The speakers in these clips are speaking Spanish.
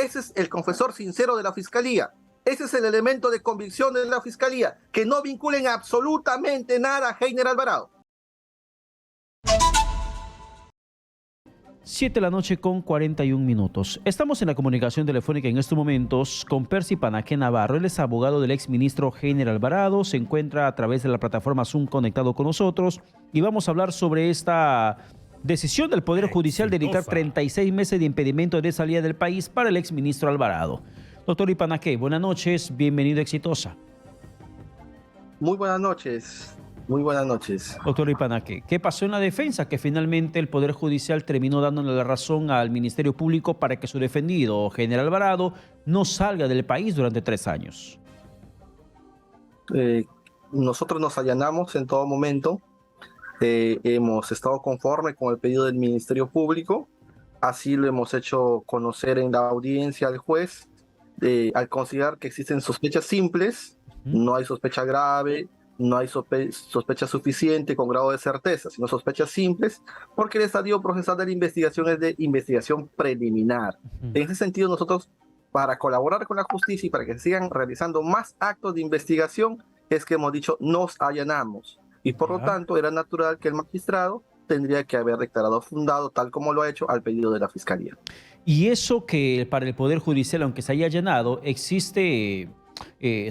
Ese es el confesor sincero de la Fiscalía. Ese es el elemento de convicción de la Fiscalía, que no vinculen absolutamente nada a Heiner Alvarado. 7:41 p.m. Estamos en la comunicación telefónica en estos momentos con Percy Panaque Navarro. Él es abogado del exministro Heiner Alvarado. Se encuentra a través de la plataforma Zoom conectado con nosotros y vamos a hablar sobre esta decisión del Poder Judicial de dictar 36 meses de impedimento de salida del país para el exministro Alvarado. Doctor Ipanaque, buenas noches, bienvenido a Exitosa. Muy buenas noches. Muy buenas noches. Doctor Ipanaque, ¿qué pasó en la defensa? Que finalmente el Poder Judicial terminó dándole la razón al Ministerio Público para que su defendido, Heiner Alvarado, no salga del país durante 3 años. Nosotros nos allanamos en todo momento. Hemos estado conforme con el pedido del Ministerio Público. Así lo hemos hecho conocer en la audiencia al juez. Al considerar que existen sospechas simples, no hay sospecha grave, no hay sospecha suficiente con grado de certeza, sino sospechas simples, porque el estadio procesal de la investigación es de investigación preliminar. En ese sentido, nosotros, para colaborar con la justicia y para que se sigan realizando más actos de investigación, es que hemos dicho nos allanamos. Y por lo tanto, era natural que el magistrado tendría que haber declarado fundado, tal como lo ha hecho, al pedido de la Fiscalía. Y eso que para el Poder Judicial, aunque se haya allanado, existe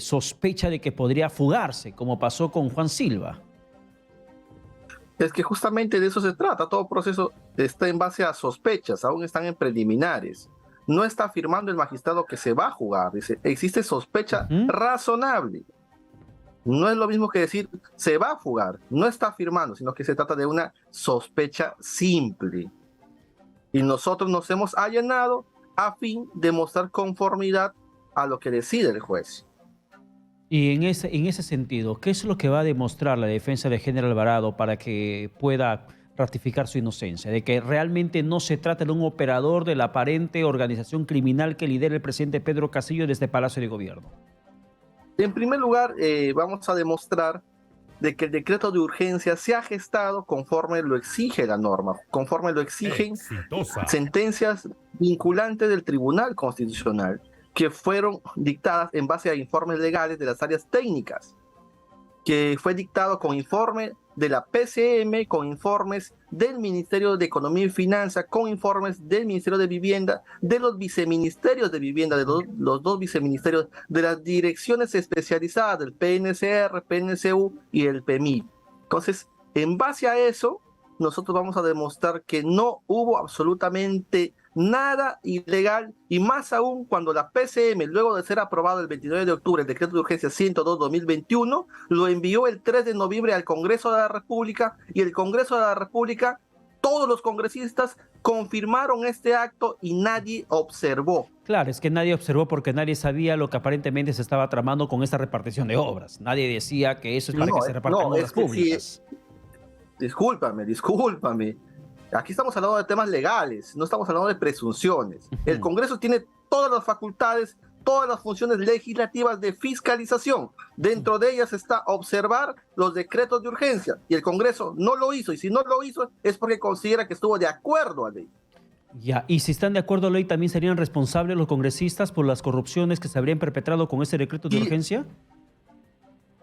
sospecha de que podría fugarse, como pasó con Juan Silva. Es que justamente de eso se trata. Todo proceso está en base a sospechas, aún están en preliminares. No está afirmando el magistrado que se va a fugar. Dice, existe sospecha razonable. No es lo mismo que decir se va a fugar. No está afirmando, sino que se trata de una sospecha simple. Y nosotros nos hemos allanado a fin de mostrar conformidad a lo que decide el juez. Y en ese sentido, ¿qué es lo que va a demostrar la defensa de Heiner Alvarado para que pueda ratificar su inocencia? De que realmente no se trata de un operador de la aparente organización criminal que lidera el presidente Pedro Castillo desde Palacio de Gobierno. En primer lugar, vamos a demostrar de que el decreto de urgencia se ha gestado conforme lo exige la norma, conforme lo exigen sentencias vinculantes del Tribunal Constitucional, que fueron dictadas en base a informes legales de las áreas técnicas, que fue dictado con informe de la PCM, con informes del Ministerio de Economía y Finanzas, con informes del Ministerio de Vivienda, de los viceministerios de Vivienda, de los dos viceministerios, de las direcciones especializadas del PNCR, PNCU y el PEMI. Entonces, en base a eso, nosotros vamos a demostrar que no hubo absolutamente nada ilegal, y más aún cuando la PCM, luego de ser aprobado el 29 de octubre, el decreto de urgencia 102-2021, lo envió el 3 de noviembre al Congreso de la República, y el Congreso de la República, todos los congresistas confirmaron este acto y nadie observó. Claro, es que nadie observó porque nadie sabía lo que aparentemente se estaba tramando con esta repartición de obras. Nadie decía que eso es para que se repartan obras públicas. Sí, discúlpame. Aquí estamos hablando de temas legales, no estamos hablando de presunciones. El Congreso tiene todas las facultades, todas las funciones legislativas de fiscalización. Dentro de ellas está observar los decretos de urgencia, y el Congreso no lo hizo, y si no lo hizo es porque considera que estuvo de acuerdo a ley. Ya, y si están de acuerdo a la ley, ¿también serían responsables los congresistas por las corrupciones que se habrían perpetrado con ese decreto de urgencia?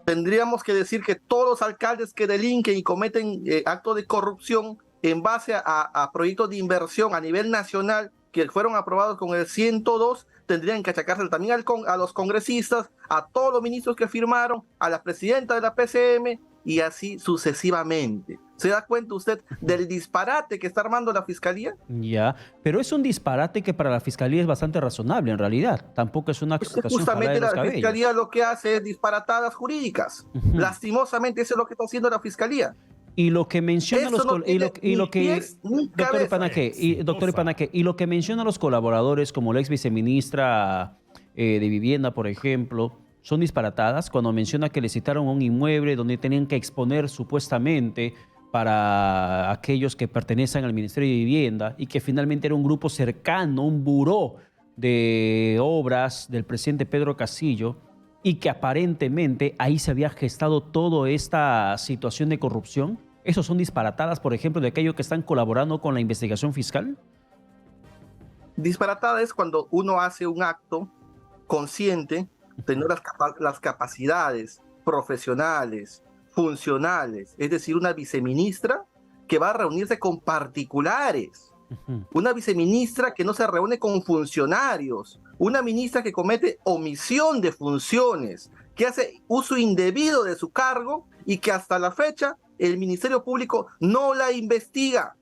Tendríamos que decir que todos los alcaldes que delinquen y cometen actos de corrupción en base a proyectos de inversión a nivel nacional que fueron aprobados con el 102, tendrían que achacarse también a los congresistas, a todos los ministros que firmaron, a la presidenta de la PCM y así sucesivamente. ¿Se da cuenta usted del disparate que está armando la Fiscalía? Ya, pero es un disparate que para la Fiscalía es bastante razonable en realidad. Tampoco es una situación justamente jalada de los la Fiscalía lo que hace es disparatadas jurídicas. Lastimosamente eso es lo que está haciendo la Fiscalía. Y lo que menciona doctor Ipanaque, y lo que menciona los colaboradores como la ex viceministra de Vivienda, por ejemplo, son disparatadas cuando menciona que le citaron a un inmueble donde tenían que exponer supuestamente para aquellos que pertenecen al Ministerio de Vivienda y que finalmente era un grupo cercano, un buró de obras del presidente Pedro Castillo, y que aparentemente ahí se había gestado toda esta situación de corrupción. ¿Esos son disparatadas, por ejemplo, de aquellos que están colaborando con la investigación fiscal? Disparatada es cuando uno hace un acto consciente, tener las capacidades profesionales, funcionales, es decir, una viceministra que va a reunirse con particulares, una viceministra que no se reúne con funcionarios, una ministra que comete omisión de funciones, que hace uso indebido de su cargo y que hasta la fecha el Ministerio Público no la investiga.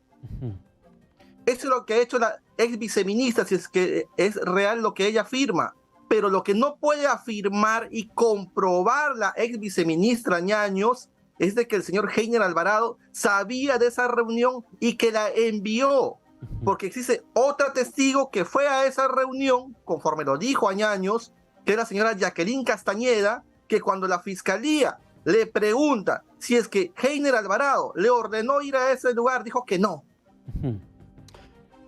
Eso es lo que ha hecho la ex viceministra, si es que es real lo que ella afirma. Pero lo que no puede afirmar y comprobar la ex viceministra Ñaños es de que el señor Heiner Alvarado sabía de esa reunión y que la envió, porque existe otra testigo que fue a esa reunión, conforme lo dijo a Ñaños, que es la señora Jacqueline Castañeda, que cuando la fiscalía le pregunta si es que Heiner Alvarado le ordenó ir a ese lugar, dijo que no.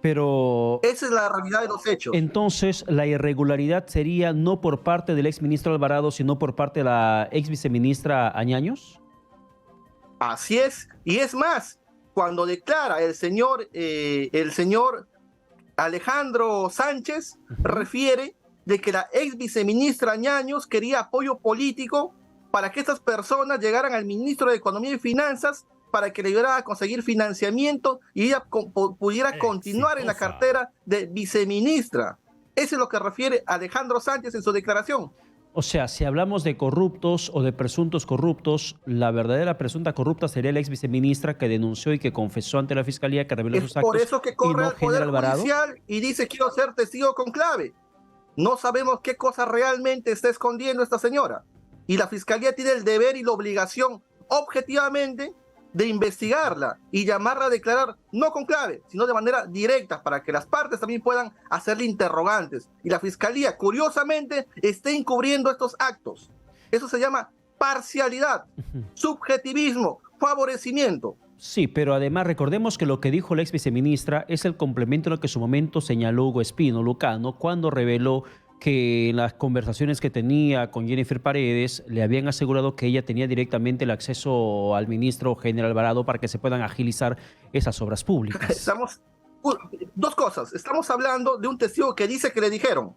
Pero esa es la realidad de los hechos. Entonces, la irregularidad sería no por parte del exministro Alvarado, sino por parte de la ex viceministra Añaños. Así es, y es más, cuando declara el señor Alejandro Sánchez, refiere de que la ex viceministra Ñaños quería apoyo político para que estas personas llegaran al ministro de Economía y Finanzas para que le ayudara a conseguir financiamiento y ella pudiera continuar en la cartera de viceministra. Eso es lo que refiere Alejandro Sánchez en su declaración. O sea, si hablamos de corruptos o de presuntos corruptos, la verdadera presunta corrupta sería la ex viceministra que denunció y que confesó ante la fiscalía que reveló sus actos. Por eso que corre al Poder Judicial y dice quiero ser testigo con clave. No sabemos qué cosa realmente está escondiendo esta señora. Y la fiscalía tiene el deber y la obligación objetivamente de investigarla y llamarla a declarar no con clave, sino de manera directa para que las partes también puedan hacerle interrogantes. Y la fiscalía, curiosamente, está encubriendo estos actos. Eso se llama parcialidad, subjetivismo, favorecimiento. Sí, pero además recordemos que lo que dijo la ex viceministra es el complemento en lo que en su momento señaló Hugo Espino Lucano cuando reveló que en las conversaciones que tenía con Jennifer Paredes le habían asegurado que ella tenía directamente el acceso al ministro Heiner Alvarado para que se puedan agilizar esas obras públicas. Dos cosas. Estamos hablando de un testigo que dice que le dijeron,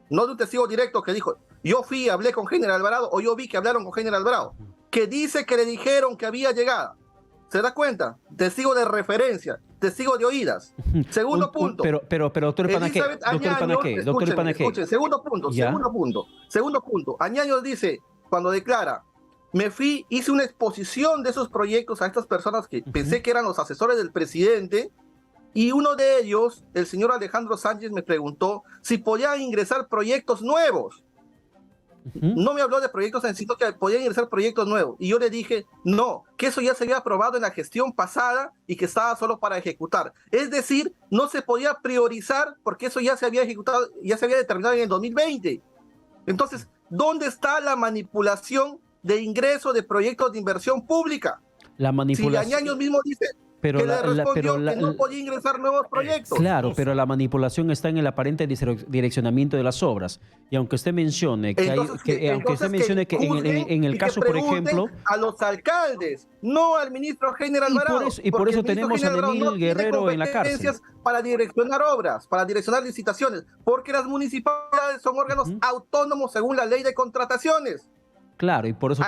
no de un testigo directo que dijo, yo fui y hablé con Heiner Alvarado o yo vi que hablaron con Heiner Alvarado, que dice que le dijeron que había llegado. ¿Se da cuenta? Testigo de referencia, testigo de oídas. Segundo punto. Pero doctor Panaque, segundo punto. Añaños dice, cuando declara, me fui, hice una exposición de esos proyectos a estas personas que pensé que eran los asesores del presidente, y uno de ellos, el señor Alejandro Sánchez, me preguntó si podían ingresar proyectos nuevos. No me habló de proyectos sencillos, que podían ingresar proyectos nuevos. Y yo le dije, no, que eso ya se había aprobado en la gestión pasada y que estaba solo para ejecutar. Es decir, no se podía priorizar porque eso ya se había ejecutado, ya se había determinado en el 2020. Entonces, ¿dónde está la manipulación de ingreso de proyectos de inversión pública? La manipulación. Si Añaños mismo dice que le respondió que no podía ingresar nuevos proyectos. Claro, pero la manipulación está en el aparente direccionamiento de las obras. Y aunque usted mencione que en el caso, por ejemplo, a los alcaldes, no al ministro Heiner Alvarado. Y por eso tenemos a Nenil Guerrero en la cárcel. Para direccionar obras, para direccionar licitaciones, porque las municipalidades son órganos autónomos según la ley de contrataciones. Claro, y por eso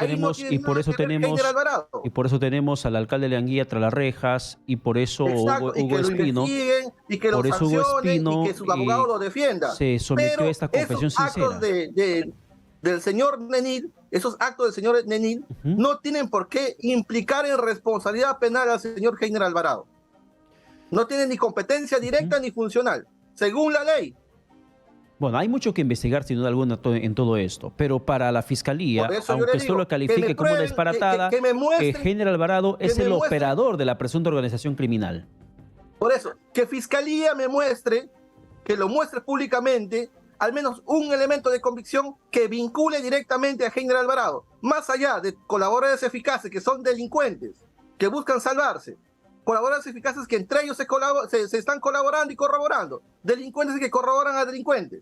tenemos al alcalde de Leanguilla tras las rejas, y por eso Hugo Espino, y que sus abogados lo defiendan. Se sometió a esta confesión sincera. Actos del señor Nenil, esos actos del señor Nenil, no tienen por qué implicar en responsabilidad penal al señor Heiner Alvarado. No tienen ni competencia directa ni funcional, según la ley. Bueno, hay mucho que investigar, sin duda alguna, en todo esto. Pero para la Fiscalía, aunque esto lo califique como una disparatada, Heiner Alvarado es el operador de la presunta organización criminal. Por eso, que Fiscalía me muestre, que lo muestre públicamente, al menos un elemento de convicción que vincule directamente a Heiner Alvarado. Más allá de colaboradores eficaces que son delincuentes, que buscan salvarse. Colaboradores eficaces que entre ellos se están colaborando y corroborando. Delincuentes que corroboran a delincuentes.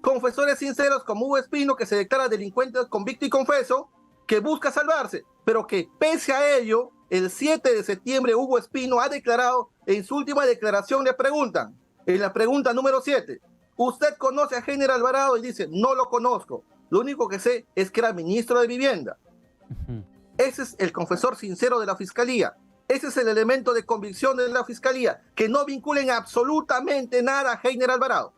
Confesores sinceros como Hugo Espino, que se declara delincuente convicto y confeso, que busca salvarse, pero que pese a ello, el 7 de septiembre Hugo Espino ha declarado, en su última declaración le preguntan, En la pregunta número 7, ¿usted conoce a Heiner Alvarado? Y dice, no lo conozco. Lo único que sé es que era ministro de Vivienda. Ese es el confesor sincero de la Fiscalía. Ese es el elemento de convicción de la Fiscalía, que no vinculen absolutamente nada a Heiner Alvarado.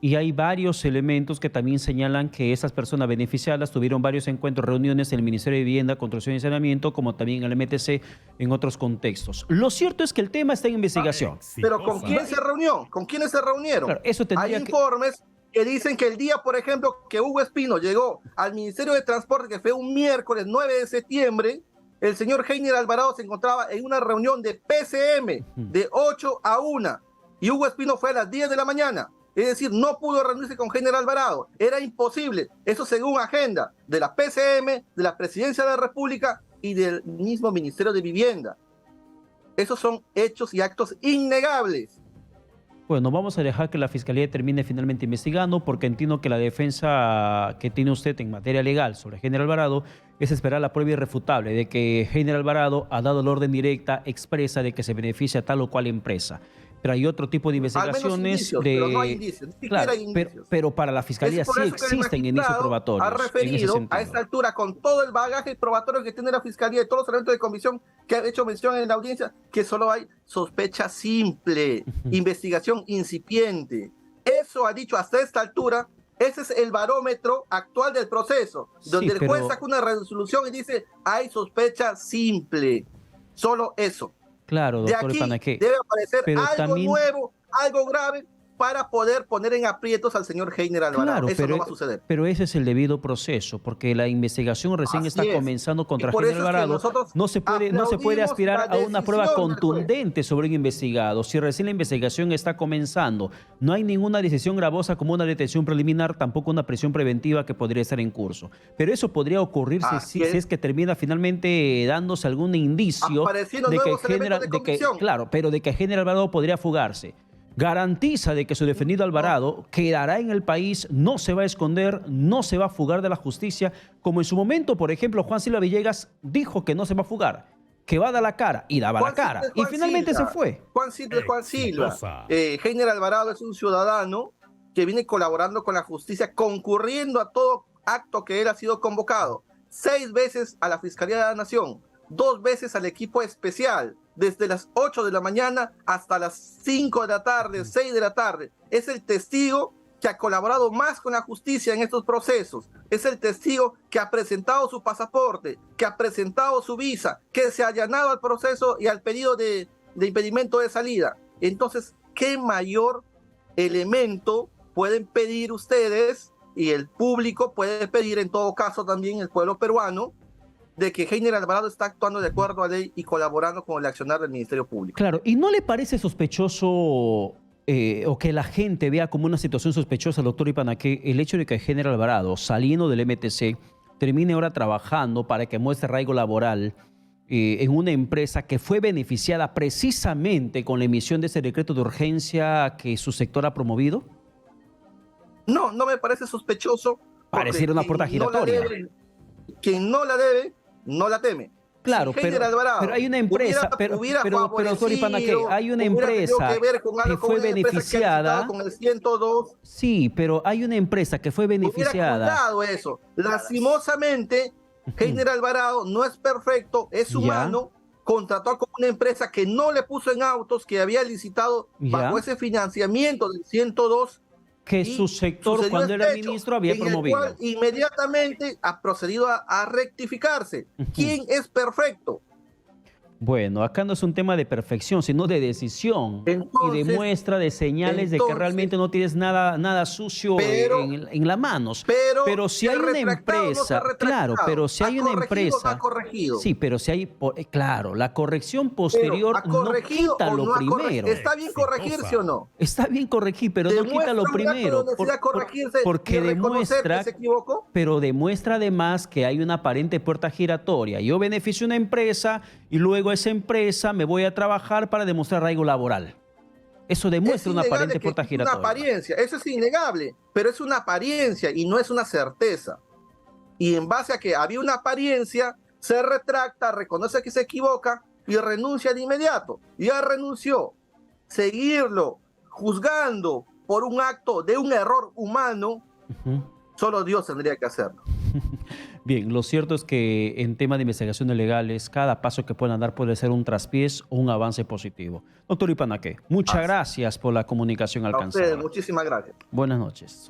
Y hay varios elementos que también señalan que esas personas beneficiadas tuvieron varios encuentros, reuniones en el Ministerio de Vivienda, Construcción y Saneamiento, como también en el MTC en otros contextos. Lo cierto es que el tema está en investigación. Pero ¿con quién se reunió? ¿Con quiénes se reunieron? Claro, eso hay informes que dicen que el día, por ejemplo, que Hugo Espino llegó al Ministerio de Transporte, que fue un miércoles 9 de septiembre, el señor Heiner Alvarado se encontraba en una reunión de PCM de 8 a 1 y Hugo Espino fue a las 10 de la mañana. Es decir, no pudo reunirse con Heiner Alvarado. Era imposible. Eso según agenda de la PCM, de la Presidencia de la República y del mismo Ministerio de Vivienda. Esos son hechos y actos innegables. Bueno, vamos a dejar que la Fiscalía termine finalmente investigando, porque entiendo que la defensa que tiene usted en materia legal sobre Heiner Alvarado es esperar la prueba irrefutable de que Heiner Alvarado ha dado la orden directa expresa de que se beneficia a tal o cual empresa. Pero hay otro tipo de investigaciones pero no hay indicios, claro, hay indicios. Pero para la Fiscalía sí existen indicios probatorios. Ha referido a esta altura, con todo el bagaje probatorio que tiene la Fiscalía y todos los elementos de convicción que ha hecho mención en la audiencia, que solo hay sospecha simple, investigación incipiente. Eso ha dicho hasta esta altura. Ese es el barómetro actual del proceso, donde el juez saca una resolución y dice, hay sospecha simple. Solo eso. Claro, doctor Ipanaque. Debe aparecer algo nuevo, algo grave, para poder poner en aprietos al señor Heiner Alvarado. Claro, eso no va a suceder. Pero ese es el debido proceso, porque la investigación recién está comenzando contra Heiner Alvarado. No se puede aspirar a una prueba contundente sobre un investigado. Si recién la investigación está comenzando, no hay ninguna decisión gravosa como una detención preliminar, tampoco una prisión preventiva que podría estar en curso. Pero eso podría ocurrir si es que termina finalmente dándose algún indicio de que Heiner Alvarado podría fugarse. Garantiza de que su defendido Alvarado quedará en el país, no se va a esconder, no se va a fugar de la justicia, como en su momento, por ejemplo, Juan Silva Villegas dijo que no se va a fugar, que va a dar la cara, y daba la cara, y finalmente se fue. Juan Silva. Heiner Alvarado es un ciudadano que viene colaborando con la justicia, concurriendo a todo acto que él ha sido convocado. 6 veces a la Fiscalía de la Nación, 2 veces al equipo especial, desde las 8 de la mañana hasta las 5 de la tarde, 6 de la tarde. Es el testigo que ha colaborado más con la justicia en estos procesos. Es el testigo que ha presentado su pasaporte, que ha presentado su visa, que se ha allanado al proceso y al pedido de impedimento de salida. Entonces, ¿qué mayor elemento pueden pedir ustedes y el público puede pedir, en todo caso también el pueblo peruano, de que Heiner Alvarado está actuando de acuerdo a la ley y colaborando con el accionar del Ministerio Público? Claro, ¿y no le parece sospechoso o que la gente vea como una situación sospechosa, doctor Ipanaque, el hecho de que Heiner Alvarado, saliendo del MTC, termine ahora trabajando para que muestre arraigo laboral en una empresa que fue beneficiada precisamente con la emisión de ese decreto de urgencia que su sector ha promovido? No, no me parece sospechoso. Pareciera una puerta giratoria. Quien no la debe, no la teme. Claro, si pero hay una empresa, pero doctor Ipanaque, hay una empresa que fue beneficiada. Con el 102, sí, pero hay una empresa que fue beneficiada. Hubiera cuidado eso. Lastimosamente, Heiner Alvarado no es perfecto, es humano. Contrató con una empresa que no le puso en autos, que había licitado bajo ese financiamiento del 102. Que su sector, cuando era ministro, había promovido. El cual inmediatamente ha procedido a rectificarse. ¿Quién es perfecto? Bueno, acá no es un tema de perfección, sino de decisión y de muestra de señales de que realmente no tienes nada sucio en las manos. Pero si hay una empresa, claro, pero si hay una empresa, sí, pero si hay, claro, la corrección posterior no quita lo primero. ¿Está bien corregirse o no? Está bien corregir, pero no quita lo primero, porque demuestra, pero demuestra además que hay una aparente puerta giratoria. Yo beneficio una empresa y luego esa empresa me voy a trabajar para demostrar arraigo laboral. Eso demuestra una aparente puerta giratoria. Una apariencia, eso es innegable, pero es una apariencia y no es una certeza. Y en base a que había una apariencia, se retracta, reconoce que se equivoca y renuncia de inmediato. Ya renunció. seguirlo juzgando por un acto de un error humano, solo Dios tendría que hacerlo. Bien, lo cierto es que en tema de investigaciones legales, cada paso que puedan dar puede ser un traspiés o un avance positivo. Doctor Ipanaque, muchas gracias por la comunicación A alcanzada. ustedes, muchísimas gracias. Buenas noches.